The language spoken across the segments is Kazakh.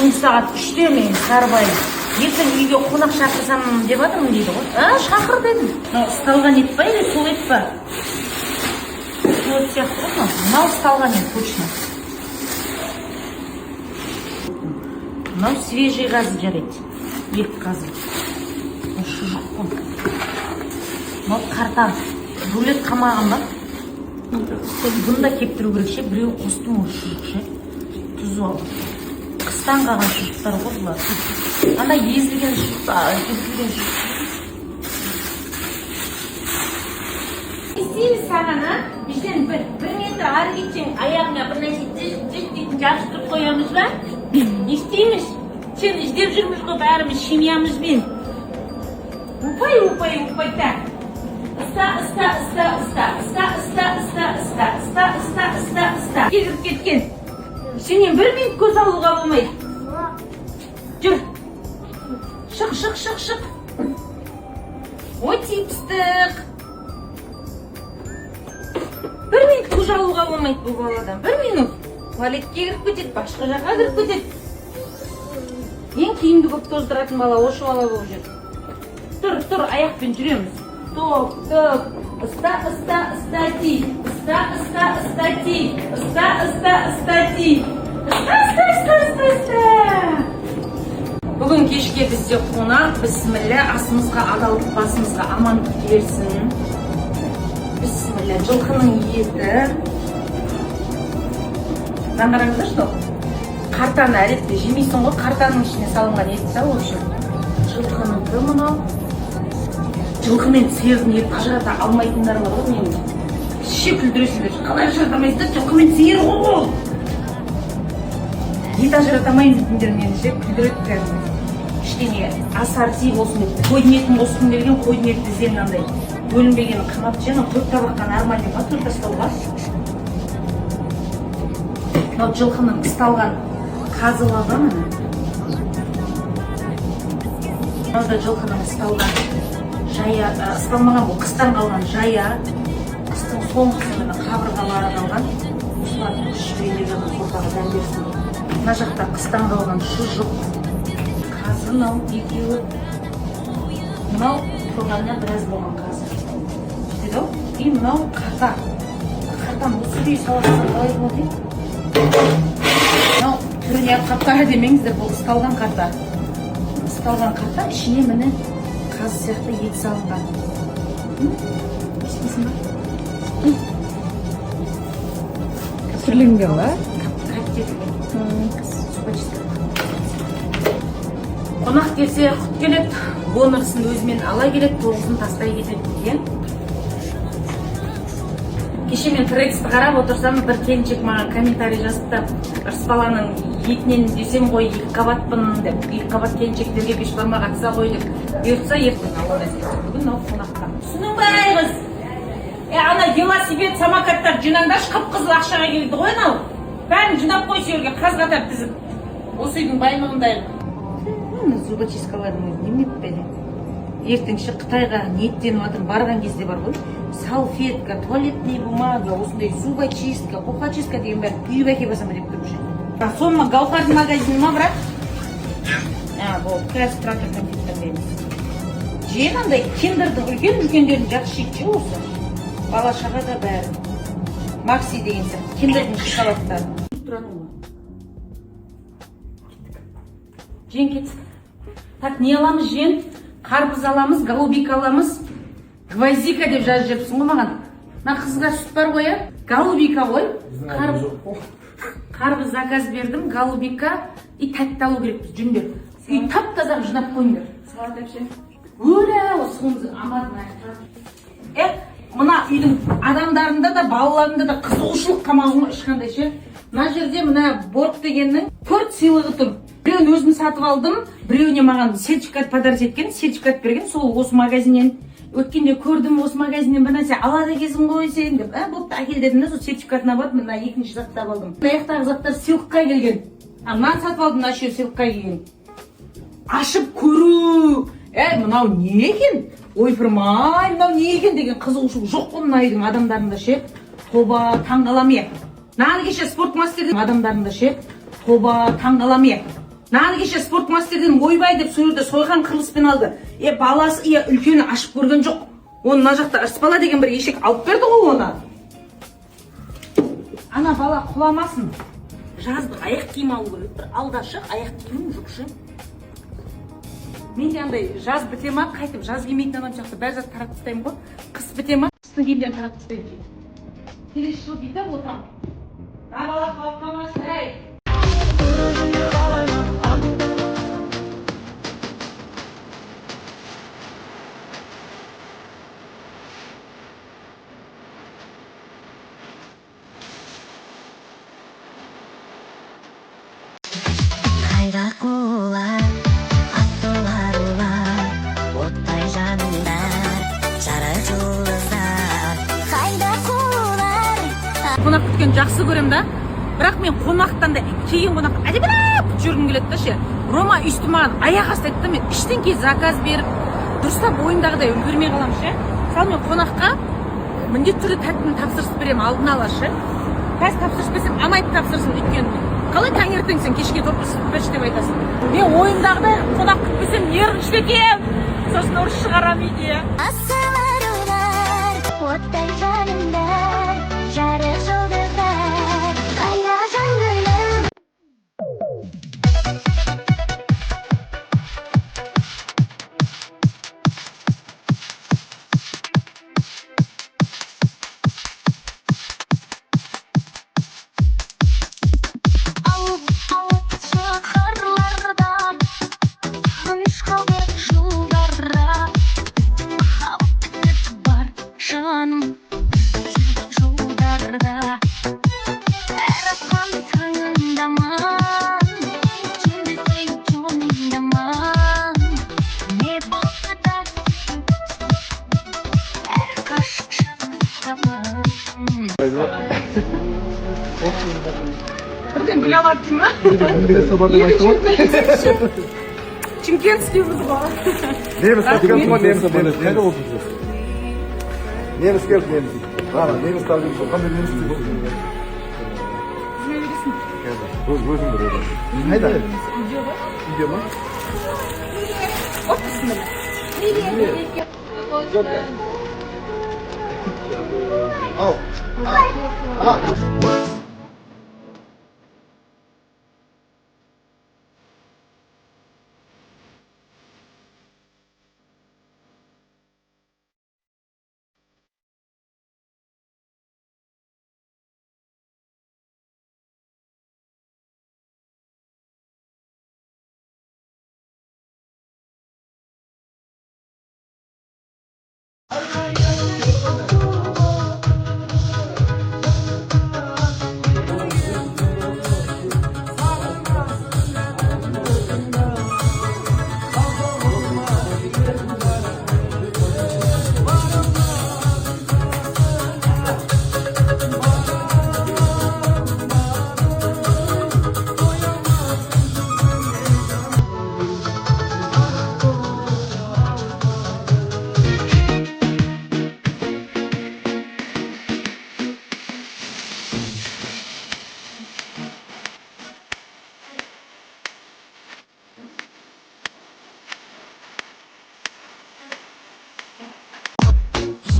Күн сағат 3-те мен Сарыбай ертең үйге қонақ шақырсам деп жатырмын дейді ғой. Шақыр дедім. Мынау ысталған ет па или сол ет па? Сол ет сияқты ғой мынау. Мынау ысталған ет точно. Мынау свежий қазы жарайды. Ет қазы. Шұжық қой. Мынау қартан. Рулет қамаған ба? Бұны да кептіру керек ше. Біреу қостым ол шұжық ше. Тұзу алып. Қыстан қалған шұжықтар ғой бұлар. Ана езілген шұжықтар. Естейміз саған, а? Бізден бір метр ары кетсең, аяғыңа бір нәрсе жет дейтін жабыстырып қоямыз ба? Не істейміз? Сен іздеп жүрміз ғой бәріміз семьямызбен. Упай, так. Ыста. Кегіріп кеткен. Сенен бір минут көз алуға болмайды. Жүр. Шық. Ой, типстік. Бір минут көз алуға болмайды бұл баладан. Бір минут. Туалетке кіріп кетеді, башқа жаққа кіріп кетеді. Ең киімді көп тоздыратын бала ошы бала болып жүр. Тұр, аяқпен жүреміз. Топ. Стати. Бүгін кешке бізде қонақ, бісміллә, асымызға адалдық, басымызға амандық берсін. Бісміллә, жылқының еті. Наңғараңыздар, что? Қартаны әретте жемейсің ғой, қартаның ішіне салынған ет та, общем. Жылқының түрі мынау. Жылқы мен сиырдың етін ажырата алмайтындар бар ғой, мен. Ше күлдіресіздер, қалай ажыратамайсыздар, жылқы мен сиыр ғой. Ет ажыратамайын дейтіндер мені ше күлдіреді кәдімгі. Кішкене ассорти болсын деп, қойдың етін қосқым келген, қойдың еті ізден андай. Бөлінбеген қымап жена, 4 табаққа нормальный ма, 4 тастауға. Мынау жылқының ысталған қазылығы міне. Мынау да жылқының ысталған жая, ысталмаған бұл қыстан қалған жая. Қыстың соңғысында қабырғалары қалған. Осылардың күшпейді жағын сортаға дәм берсін. Мына жақта қыстан қалған шұжық. Қазы мынау екеуі. Мынау тұрғанына біраз болған қазы. Жетеді ау? И мынау қарта. Қартан осы бей саласынан қалай болады? Мынау түріне қап-қара демеңіздер, бұл ысталған қарта. Ысталған қарта ішіне міне қазы сияқты ет салынған. Естесің ба? Сүрленген ба? Қонақ келсе құт келеді, бонусын өзімен ала келеді, тоғызын тастай кетеді деген. Кеше мен трексті қарап отырсам, бір келіншек маған комментарий жазыпты. Рысбаланың етінен десем ғой, 2 қабатпын деп, 2 қабат келіншектерге бешбармақ атса ғой деп. Бұйыртса ертең алла нәсіп. Бүгін қонаққа. Түсінің бай қыз. Ана велосипед, самокаттар жинаңдашы, қып-қызыл ақшаға келді ғой анау. Бәрін жинап қой жерге қаз-қатар тізіп. Осы үйдің байлығындай. Зубочисткалардың өзі неме бітпеді. Ертеңші Қытайға ниеттеніп жатырмын, барған кезде бар ғой. Салфетка, туалетный бумага, осындай зубочистка, қоқачистка деген бәрі үйіп әкеп басама деп тұрмын. Соны Гаухардың магазині ма, брат? Бұл қазір трактор компьютер дейміз. Жен андай кендердің үлкен-үлкендерін жақсы жейді осы. Бала шаға да бәрі. Макси деген сияқты, кендердің шоколадтары. Жен кетсік. Так, не аламыз жен? Қарбыз аламыз, голубика аламыз. Гвоздика деп жазып жепсің ғой маған. Мына қызға сүт бар ғой, голубика ғой. Қарбыз заказ бердім, голубика и тәтті алу керекпіз, жүндер. Үй тап-таза жинап қойыңдар. Салат әпше. Өлі, осыңыз амадын аяқтар. Мына үйдің адамдарында да, балаларында да қызығушылық қамағын ешқандай ше. Мына жерде мына борг дегеннің 4 сыйлығы тұр. Біреуін өзім сатып алдым, біреуіне маған сертификат подарить еткен, сертификат берген, сол осы магазиннен. Өткенде көрдім, осы магазиннен бір нәрсе алады екенсің ғой сен деп. Бопты әкел дедім, сол сертификатына барып, мына екінші заттап алдым. Аяқтағы заттар сыйлыққа келген. Мынаны сатып алдым, мына үшеуі сыйлыққа келген. Ашып көру. Мынау не екен? Ойпырмай, мынау не екен деген қызығушылық жоқ қой мына үйдің адамдарында ше. Тоба, таңғалам е. Нағын кеше спорт мастер адамдарында ше. Тоба, таңғалам е. Наны кеше спортмастерден ойбай деп сөйледі, сойған қырылыспен алды. Баласы, үлкені ашып көрген жоқ. Оны мына жақта ырысбала деген бір ешек алып берді ғой оны. Ана бала құламасын. Жазды аяқ киім алу керек. Бір алдашы аяқ киім жоқ ше. Мен де андай жаз біте ма, қайтып жаз кимейтін адам сияқты бәр зат таратып тастаймын ғой. Қыс біте ма, қыстың киімдерін таратып тастаймын. Келесі жыл дейді отырам. Бала қалып қалмасын, әй. Қайда құлар, аттылар ұлар, оттай жанымдар, жарық жұлдыздар. Қайда құлар. Қонақ күткен жақсы көрем да, бірақ мен қонақтан да кейін қонақта әдебіліп жүргім келеді да ше. Рома үсті маған аяқ астайды да, мен іштен кейін заказ беріп, дұрыстап ойымдағыдай үлгермей қалам ше. Мысалы мен қонаққа міндетті түрде тәттіні тапсырыс беремін алдын ала ше. Қазір тапсырыс берсем, амайып тапсырсын өйткені. Қалай таңертең сен кешке торт берші деп айтасың. Мен ойымдағыдай қонақ күтпесем ерінші бекем. Сосын ұрыс шығарам үйде. Асылар ұлар, оттай жанымдар, жарық жұлдыздар. Қайда жанымдар. Бірден біле алады ма? Чемкенский қыз ғой. Неміс қайда oldu siz? Неміс келді, неміс. Неміс табылып сол қандай неміс деп болды? Жүре бересің. Өзім бір еді. Қайда? Видео ба? Видео ма? Оп, бісміллә. Ау.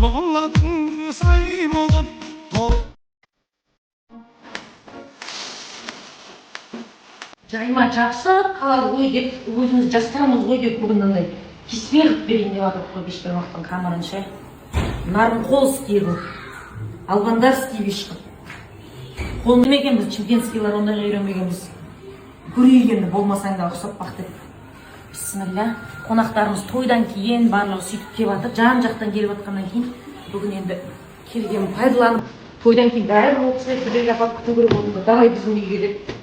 Zvollatın sayım olup Жайма жақсы қалады ғой деп, өзіміз жастарамыз ғой деп бүгін андай кеспе қылып берейін деп жатыр ғой бешбармақтың қамырын ше. Нарынқолский қылып, албандарский беш қылып. Қолын демеген біз чемкенскийлар ондайға үйренбегенбіз. Көрейік енді болмасаң да ұқсап бақ деп. Бисмилля. Қонақтарымыз тойдан кейін барлығы сөйтіп келіп жатыр. Жан жақтан келіп жатқаннан кейін бүгін енді келген пайдаланып тойдан кейін бәрі отыз бірге апарып күту керек болдым. Давай біздің үйге деп.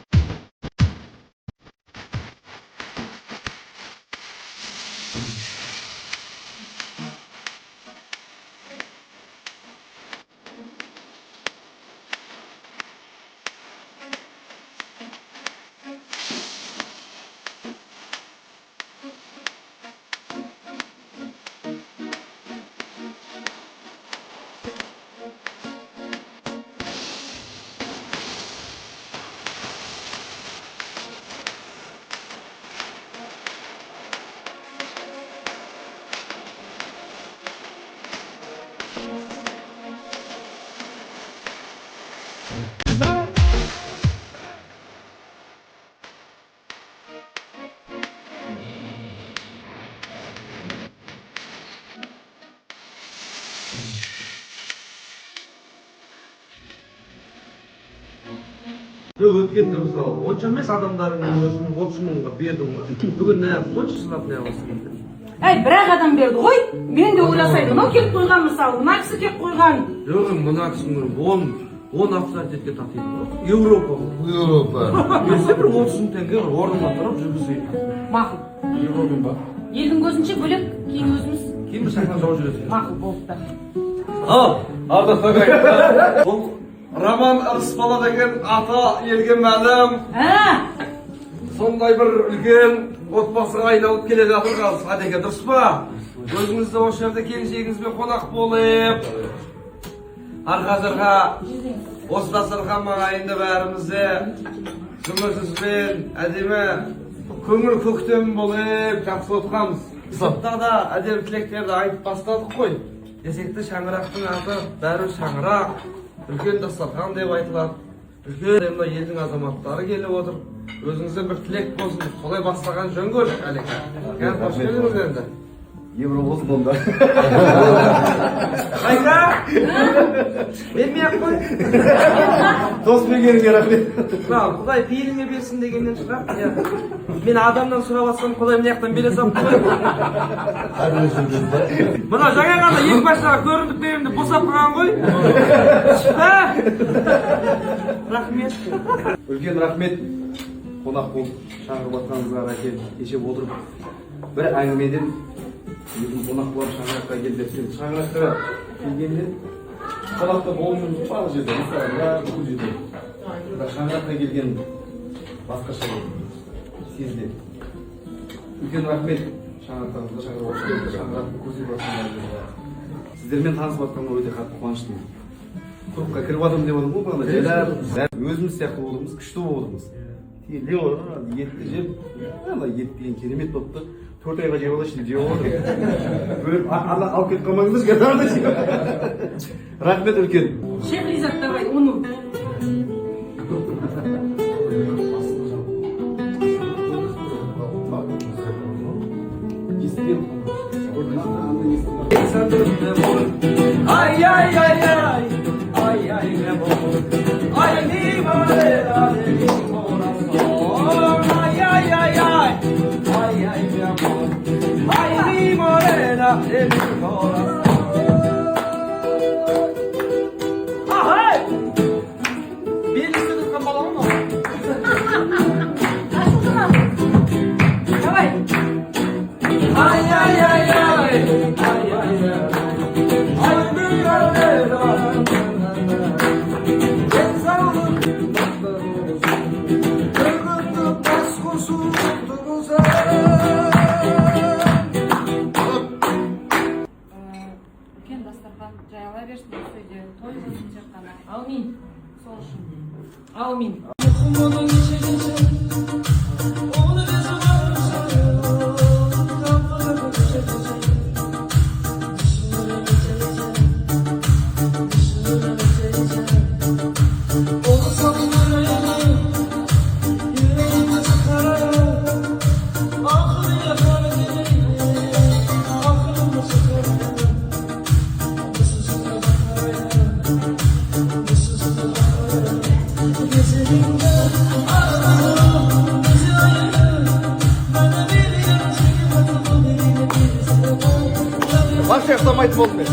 Өткенде мысалы онша емес адамдардың өзінің 30 мыңға бердің ғой. Бүгін не қойшы сынап не қылсын. Әй, бір-ақ адам берді ғой. Мен де ойласайdım. Мынау келіп қойған мысалы, мына кісі келіп қойған. Жоқ, мына кісінің 10 авторитетке татиды ғой. Европа. Европа. Берсе бір 30 мың теңге бір орнына тұрып жүргізейді. Мақұл. Европа ба? Елдің көзінше бөлек, кейін өзіміз Кейін бір сахна жауып жүресің. мақұл болды. Ардақ ағай. Бұл Роман Ырысбала деген ата елге мәлім. Сондай бір үлкен отбасыға айналып келе жатыр қазір. Садеке, дұрыс па? Өзіңіз де осы жерде келіншегіңізбен қонақ болып, арқазырға осы дастархан маңайында бәрімізде жұмысызбен әдемі көңіл көктем болып жақсы отқанбыз. Сыртта да әдемі тілектерді айтып бастадық қой. Десек те шаңырақтың аты бәрі шаңырақ, үлкен дастархан деп айтылады. Үлкен елдің азаматтары келіп отыр. Өзіңізден бір тілек болсын деп солай бастаған жөн көрдік әлеке. Қош келдіңіз енді. Евровоз болду. Қайда? Бермей-ақ қой. Дос бергеніңе рахмет. Құдай пейіліңе берсін дегеннен шығар. Мен адамнан сұрап жатсам, Құдай мына жақтан бере салып қой. Мына жаңа ғана екі басшыға көрімдік беремін деп босап қалған ғой. Рахмет. Үлкен рахмет. Қонақ болып шаңғырып жатқаныңызға рахмет. Кеше отырып бір әңгімеден өзім қонақ болып шаңыраққа келді. Шаңыраққа келгенде қонақта болуымыз барлық жерде, мысалға бүкіл жерде. Бірақ шаңыраққа келген басқаша сезді. Үлкен рахмет. Шаңырақтарыңызға шаңырып шаңыраққа көрсетіп жатқандарыңызға. Сіздермен танысып жатқаныма өте қатты қуаныштымын. Клубқа кіріп жатырмын деп отырмын ғой, бағана жайлап өзіміз сияқты болдыңыз, күшті болдыңыз. Тиеле отырып, етті жеп, ет деген керемет болыпты. 4 айға жеп алайыншы деп жеп отыр. Бөліп алып кетіп қалмаңыздар. Рахмет үлкен. Шех Ризат, давай, уну. Ay ay ay ay ay ay ne bu ay ni morena de mi corazón ay ay ay ay ay ay mi amor ay ni morena de mi corazón ay bir liste kapalı mı? Давай. Ay ay ay ay ay ay Үлкен дастархан жайыла берсін осы үйде. Той болсын тек қана. Аумин. Сол үшін. Аумин. Başka yapsamaydı olmuyor.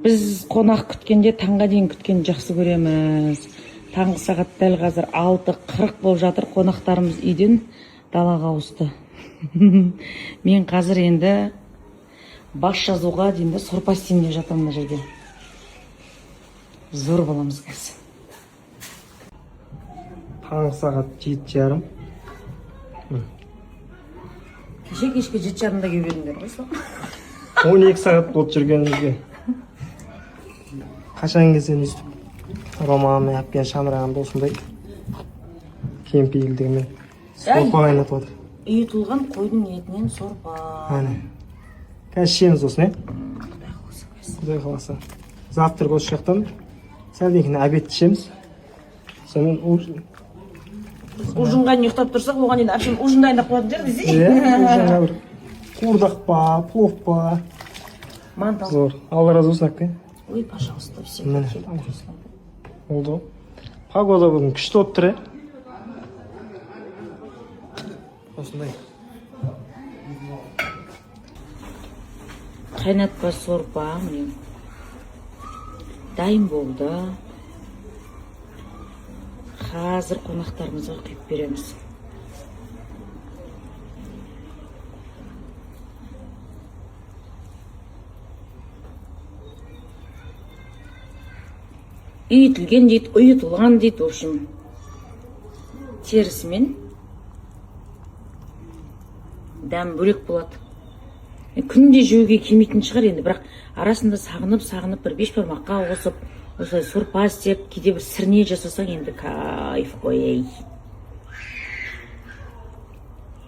Біз қонақ күткенде таңға дейін күткенді жақсы көреміз. Таңғы сағат дәл қазір 6:40 болып жатыр. Қонақтарымыз үйден далаға ауысты. Мен қазір енді бас жазуға дейін сорпа істеймін деп жатамын мына жерде. Зор боламыз қазір. Таңғы сағат 7:30. Кеше кешке 7:30-да келіп едіңдер ғой сол. 12 сағат болды жүргенімізге. Қашан келсең өйстіп романы әпкен шамыраған досымдай кемпейілдігімен сорпа қайнатып отыр. Үй тұлған қойдың етінен сорпа. Әне. Қазір ішеміз осыны, Құдай қаласа. Завтрак осы жақтан сәлден кейін обед ішеміз. Сонымен Ужинға ұйықтап тұрсақ, оған енді әпшім ужин дайындап қоятын жер десе. жаңа бір қуырдақ па, плов па. Мантал. Зор. Алла разы болсын әпке. Ой, пожалуйста, все. Міне. Oldu. Погода бүгін күшті болып тұр. Осындай. Қайнатпа сорпа, міне. Дайын болды. Қазір қонақтарымызға құйып береміз. Үйітілген дейді, ұйытылған дейді, в общем, терісімен дәм бөлек болады. Күнде жеуге келмейтін шығар енді, бірақ арасында сағынып бір бешбармаққа қосып, осылай сорпа істеп, кейде бір сірне жасасаң енді кайф қой.